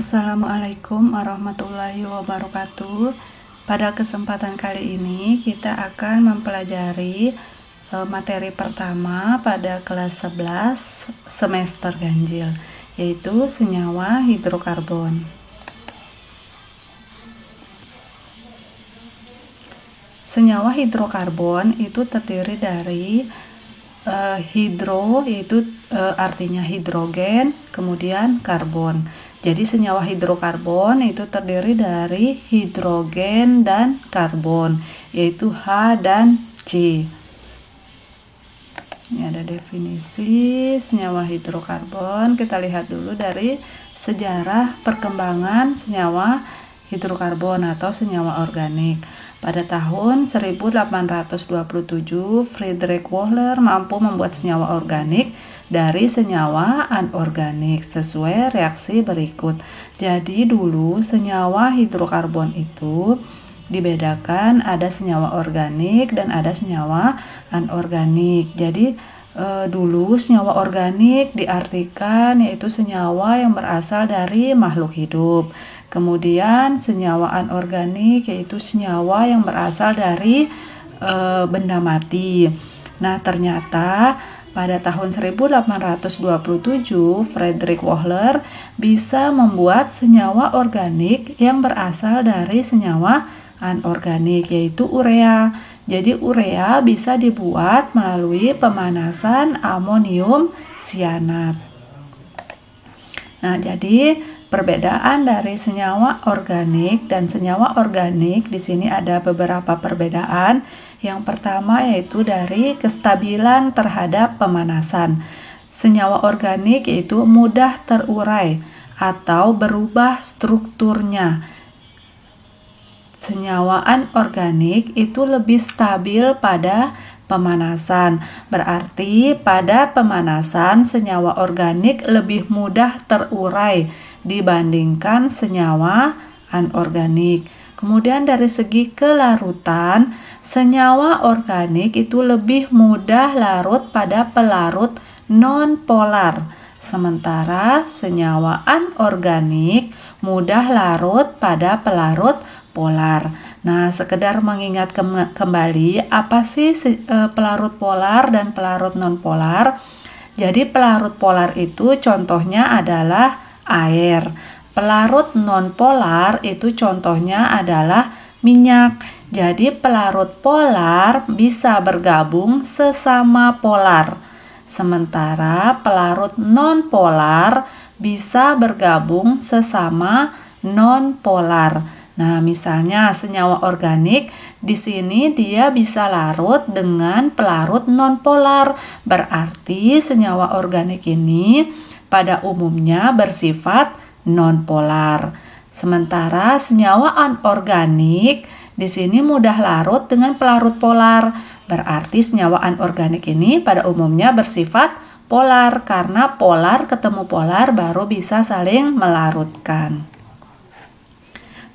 Assalamualaikum warahmatullahi wabarakatuh. Pada kesempatan kali ini kita akan mempelajari materi pertama pada kelas 11 semester ganjil, yaitu senyawa hidrokarbon. Senyawa hidrokarbon itu terdiri dari hidro, yaitu artinya hidrogen, kemudian karbon. Jadi senyawa hidrokarbon itu terdiri dari hidrogen dan karbon, yaitu H dan C. Ini ada definisi senyawa hidrokarbon. Kita lihat dulu dari sejarah perkembangan senyawa hidrokarbon atau senyawa organik. Pada tahun 1827, Friedrich Wöhler mampu membuat senyawa organik dari senyawa anorganik sesuai reaksi berikut. Jadi dulu senyawa hidrokarbon itu dibedakan, ada senyawa organik dan ada senyawa anorganik. Jadi dulu senyawa organik diartikan yaitu senyawa yang berasal dari makhluk hidup. Kemudian senyawa anorganik yaitu senyawa yang berasal dari benda mati. Nah, ternyata pada tahun 1827 Friedrich Wöhler bisa membuat senyawa organik yang berasal dari senyawa anorganik yaitu urea. Jadi urea bisa dibuat melalui pemanasan amonium cyanat. Nah, jadi perbedaan dari senyawa organik dan senyawa organik di sini ada beberapa perbedaan. Yang pertama yaitu dari kestabilan terhadap pemanasan. Senyawa organik yaitu mudah terurai atau berubah strukturnya. Senyawa anorganik itu lebih stabil pada pemanasan. Berarti pada pemanasan senyawa organik lebih mudah terurai dibandingkan senyawa anorganik. Kemudian dari segi kelarutan, senyawa organik itu lebih mudah larut pada pelarut non-polar. Sementara senyawa anorganik mudah larut pada pelarut polar. Nah, sekedar mengingat kembali apa sih pelarut polar dan pelarut non-polar. Jadi pelarut polar itu contohnya adalah air. Pelarut non-polar itu contohnya adalah minyak. Jadi pelarut polar bisa bergabung sesama polar. Sementara pelarut non-polar bisa bergabung sesama non-polar. Nah, misalnya senyawa organik di sini dia bisa larut dengan pelarut non-polar. Berarti senyawa organik ini pada umumnya bersifat non-polar. Sementara senyawa anorganik di sini mudah larut dengan pelarut polar. Berarti senyawa anorganik ini pada umumnya bersifat polar karena polar ketemu polar baru bisa saling melarutkan.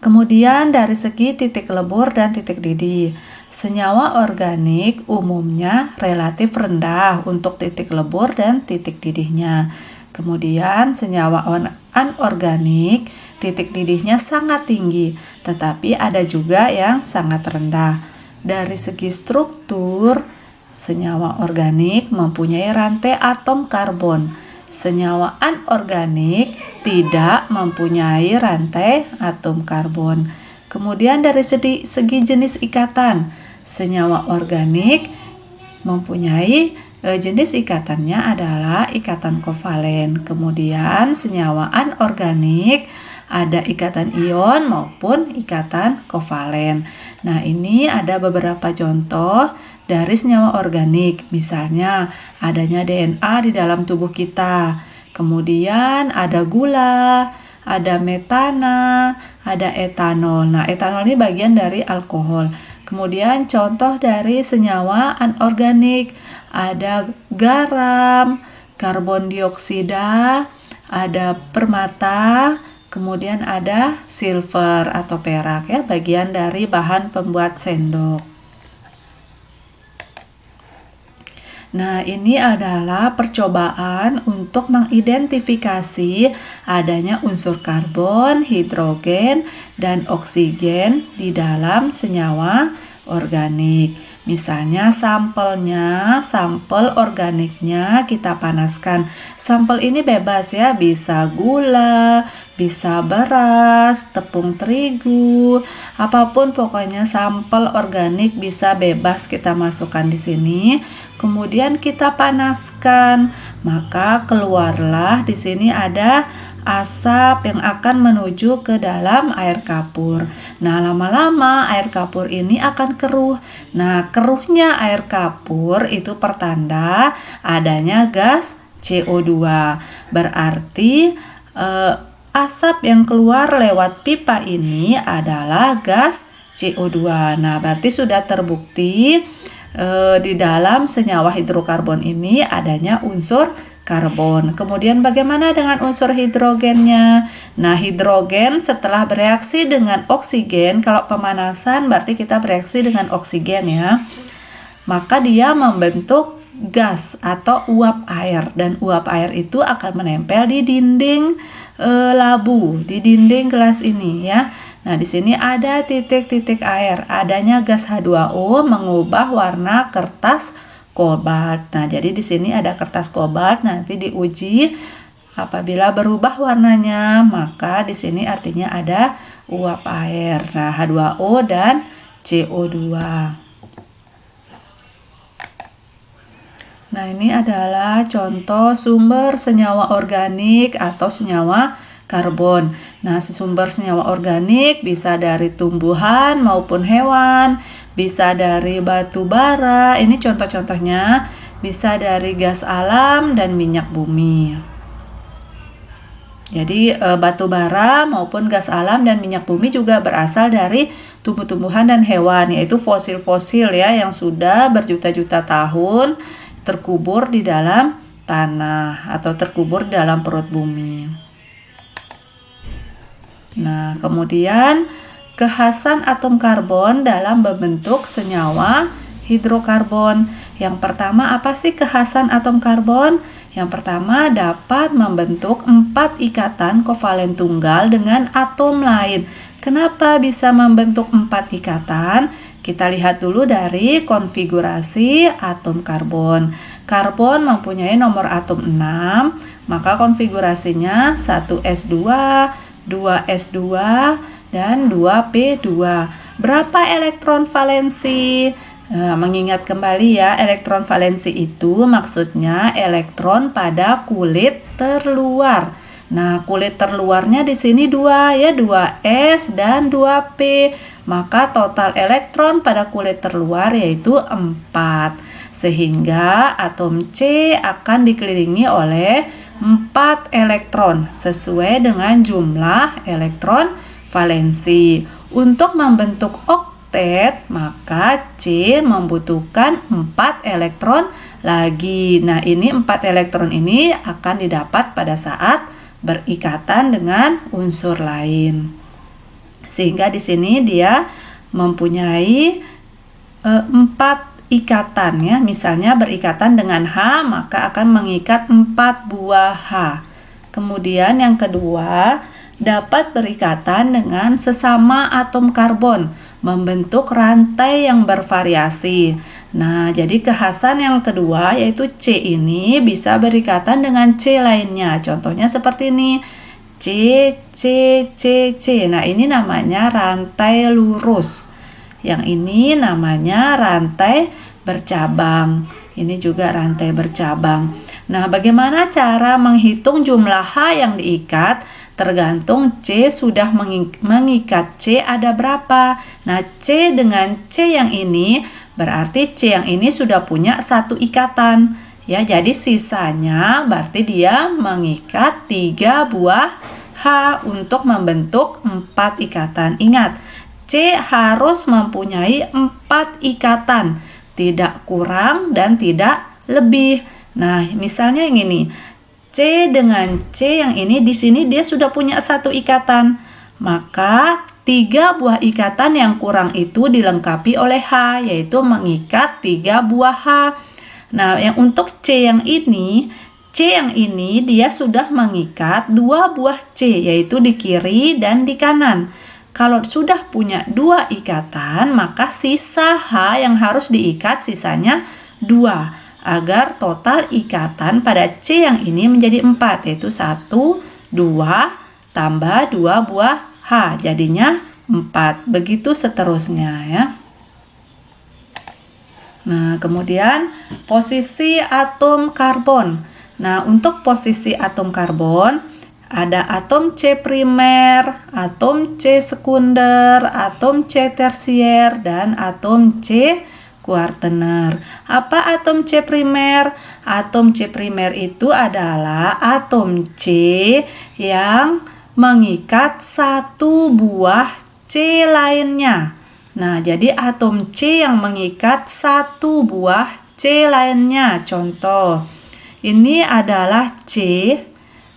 Kemudian dari segi titik lebur dan titik didih, senyawa organik umumnya relatif rendah untuk titik lebur dan titik didihnya. Kemudian senyawa anorganik titik didihnya sangat tinggi, tetapi ada juga yang sangat rendah. Dari segi struktur, senyawa organik mempunyai rantai atom karbon. Senyawa anorganik tidak mempunyai rantai atom karbon. Kemudian dari segi jenis ikatan, senyawa organik mempunyai jenis ikatannya adalah ikatan kovalen. Kemudian senyawa anorganik ada ikatan ion maupun ikatan kovalen. Nah, ini ada beberapa contoh dari senyawa organik. Misalnya adanya DNA di dalam tubuh kita. Kemudian ada gula, ada metana, ada etanol. Nah, etanol ini bagian dari alkohol. Kemudian contoh dari senyawa anorganik ada garam, karbon dioksida, ada permata, kemudian ada silver atau perak ya, bagian dari bahan pembuat sendok. Nah, ini adalah percobaan untuk mengidentifikasi adanya unsur karbon, hidrogen, dan oksigen di dalam senyawa organik. Misalnya sampel organiknya kita panaskan. Sampel ini bebas ya, bisa gula, bisa beras, tepung terigu, apapun pokoknya sampel organik bisa bebas kita masukkan di sini. Kemudian kita panaskan, maka keluarlah di sini ada asap yang akan menuju ke dalam air kapur. Nah, lama-lama air kapur ini akan keruh. Nah, keruhnya air kapur itu pertanda adanya gas CO2. Berarti asap yang keluar lewat pipa ini adalah gas CO2. Nah, berarti sudah terbukti di dalam senyawa hidrokarbon ini adanya unsur karbon. Kemudian bagaimana dengan unsur hidrogennya? Nah, hidrogen setelah bereaksi dengan oksigen, kalau pemanasan berarti kita bereaksi dengan oksigen ya, maka dia membentuk gas atau uap air, dan uap air itu akan menempel di dinding labu, di dinding gelas ini ya. Nah, di sini ada titik-titik air, adanya gas H2O mengubah warna kertas kobalt. Nah, jadi di sini ada kertas kobalt, nanti diuji apabila berubah warnanya, maka di sini artinya ada uap air. Nah, H2O dan CO2. Nah, ini adalah contoh sumber senyawa organik atau senyawa karbon. Nah, sumber senyawa organik bisa dari tumbuhan maupun hewan, bisa dari batu bara, ini contoh-contohnya, bisa dari gas alam dan minyak bumi. Jadi batu bara maupun gas alam dan minyak bumi juga berasal dari tumbuh-tumbuhan dan hewan, yaitu fosil-fosil ya yang sudah berjuta-juta tahun terkubur di dalam tanah atau terkubur di dalam perut bumi. Nah, kemudian kekhasan atom karbon dalam membentuk senyawa hidrokarbon. Yang pertama, apa sih kekhasan atom karbon? Yang pertama, dapat membentuk 4 ikatan kovalen tunggal dengan atom lain. Kenapa bisa membentuk 4 ikatan? Kita lihat dulu dari konfigurasi atom karbon. Karbon mempunyai nomor atom 6, maka konfigurasinya 1s2, 2s2, dan 2p2. Berapa elektron valensi? Mengingat kembali ya, elektron valensi itu maksudnya elektron pada kulit terluar. Nah, kulit terluarnya di sini 2 ya, 2s dan 2p. Maka total elektron pada kulit terluar yaitu 4. Sehingga atom C akan dikelilingi oleh 4 elektron sesuai dengan jumlah elektron valensi. Untuk membentuk oktet, maka C membutuhkan 4 elektron lagi. Nah, ini 4 elektron ini akan didapat pada saat berikatan dengan unsur lain. Sehingga di sini dia mempunyai 4 ikatan ya, misalnya berikatan dengan H, maka akan mengikat 4 buah H. Kemudian yang kedua, dapat berikatan dengan sesama atom karbon, membentuk rantai yang bervariasi. Nah, jadi kekhasan yang kedua yaitu C ini bisa berikatan dengan C lainnya. Contohnya seperti ini. C, C, C, C. Nah, ini namanya rantai lurus. Yang ini namanya rantai bercabang. Ini juga rantai bercabang. Nah, bagaimana cara menghitung jumlah H yang diikat? Tergantung C sudah mengikat C ada berapa. Nah, C dengan C yang ini berarti C yang ini sudah punya 1 ikatan. Ya, jadi sisanya berarti dia mengikat 3 buah H untuk membentuk 4 ikatan. Ingat, C harus mempunyai 4 ikatan, tidak kurang dan tidak lebih. Nah, misalnya yang ini, C dengan C yang ini di sini dia sudah punya 1 ikatan. Maka 3 buah ikatan yang kurang itu dilengkapi oleh H, yaitu mengikat 3 buah H. Nah, yang untuk C yang ini dia sudah mengikat dua buah C, yaitu di kiri dan di kanan. Kalau sudah punya dua ikatan, maka sisa H yang harus diikat sisanya 2. Agar total ikatan pada C yang ini menjadi 4, yaitu 1, 2, tambah 2 buah H, jadinya 4. Begitu seterusnya ya. Nah, kemudian posisi atom karbon. Nah, untuk posisi atom karbon, ada atom C primer, atom C sekunder, atom C tersier, dan atom C kuartener. Apa atom C primer? Atom C primer itu adalah atom C yang mengikat satu buah C lainnya. Nah, jadi atom C yang mengikat satu buah C lainnya. Contoh, ini adalah C.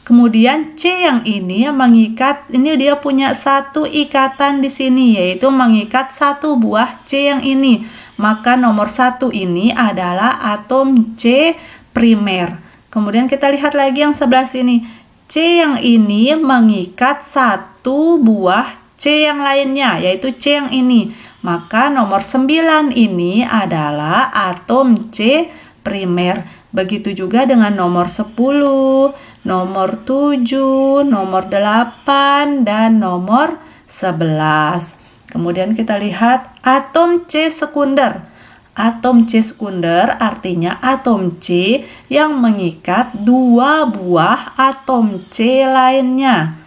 Kemudian C yang ini mengikat, ini dia punya satu ikatan di sini, yaitu mengikat satu buah C yang ini. Maka nomor 1 ini adalah atom C primer. Kemudian kita lihat lagi yang sebelah sini. C yang ini mengikat satu buah C yang lainnya, yaitu C yang ini. Maka nomor 9 ini adalah atom C primer. Begitu juga dengan nomor 10, nomor 7, nomor 8, dan nomor 11. Kemudian kita lihat atom C sekunder. Atom C sekunder artinya atom C yang mengikat dua buah atom C lainnya.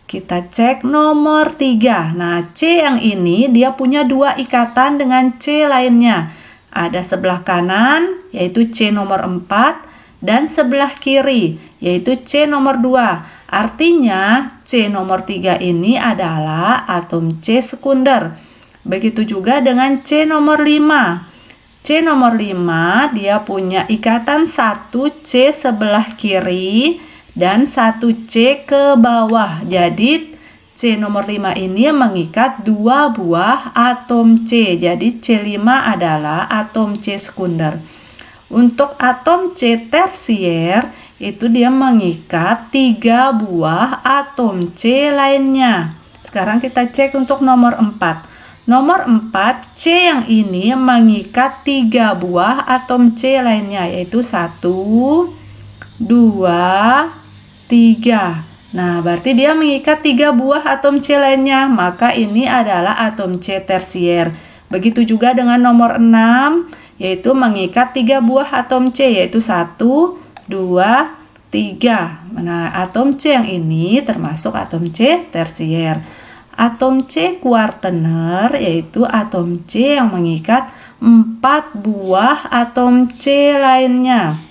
Kita cek nomor 3. Nah, C yang ini dia punya dua ikatan dengan C lainnya. Ada sebelah kanan, yaitu C nomor 4, dan sebelah kiri, yaitu C nomor 2. Artinya, C nomor 3 ini adalah atom C sekunder. Begitu juga dengan C nomor 5. C nomor 5, dia punya ikatan 1 C sebelah kiri, dan 1 C ke bawah. Jadi, C nomor 5 ini mengikat dua buah atom C. Jadi C5 adalah atom C sekunder. Untuk atom C tersier itu dia mengikat 3 buah atom C lainnya. Sekarang kita cek untuk nomor 4. Nomor 4, C yang ini mengikat 3 buah atom C lainnya, yaitu 1, 2, 3. Nah, berarti dia mengikat 3 buah atom C lainnya, maka ini adalah atom C tersier. Begitu juga dengan nomor 6, yaitu mengikat 3 buah atom C, yaitu 1, 2, 3. Nah, atom C yang ini termasuk atom C tersier. Atom C kuartener, yaitu atom C yang mengikat 4 buah atom C lainnya.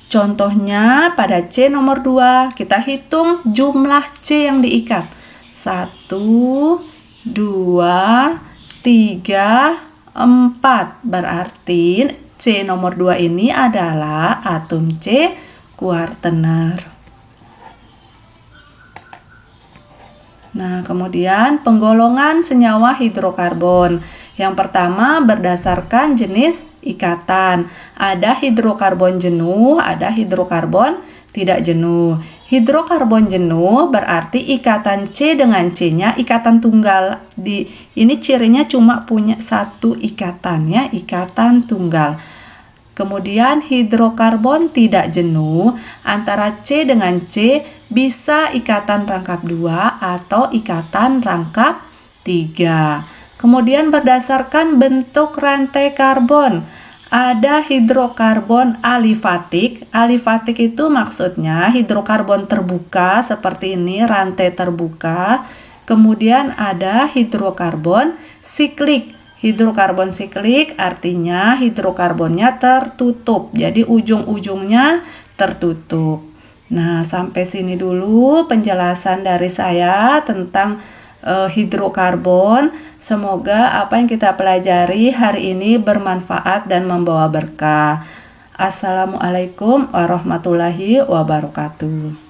Contohnya pada C nomor 2, kita hitung jumlah C yang diikat. 1, 2, 3, 4. Berarti C nomor 2 ini adalah atom C kuartener. Nah, kemudian penggolongan senyawa hidrokarbon. Yang pertama berdasarkan jenis ikatan. Ada hidrokarbon jenuh, ada hidrokarbon tidak jenuh. Hidrokarbon jenuh berarti ikatan C dengan C-nya ikatan tunggal. Ini cirinya cuma punya satu ikatan ya, ikatan tunggal. Kemudian hidrokarbon tidak jenuh antara C dengan C bisa ikatan rangkap 2 atau ikatan rangkap 3. Kemudian berdasarkan bentuk rantai karbon, ada hidrokarbon alifatik. Alifatik itu maksudnya hidrokarbon terbuka seperti ini, rantai terbuka. Kemudian ada hidrokarbon siklik. Hidrokarbon siklik artinya hidrokarbonnya tertutup, jadi ujung-ujungnya tertutup. Nah, sampai sini dulu penjelasan dari saya tentang hidrokarbon. Semoga apa yang kita pelajari hari ini bermanfaat dan membawa berkah. Assalamualaikum warahmatullahi wabarakatuh.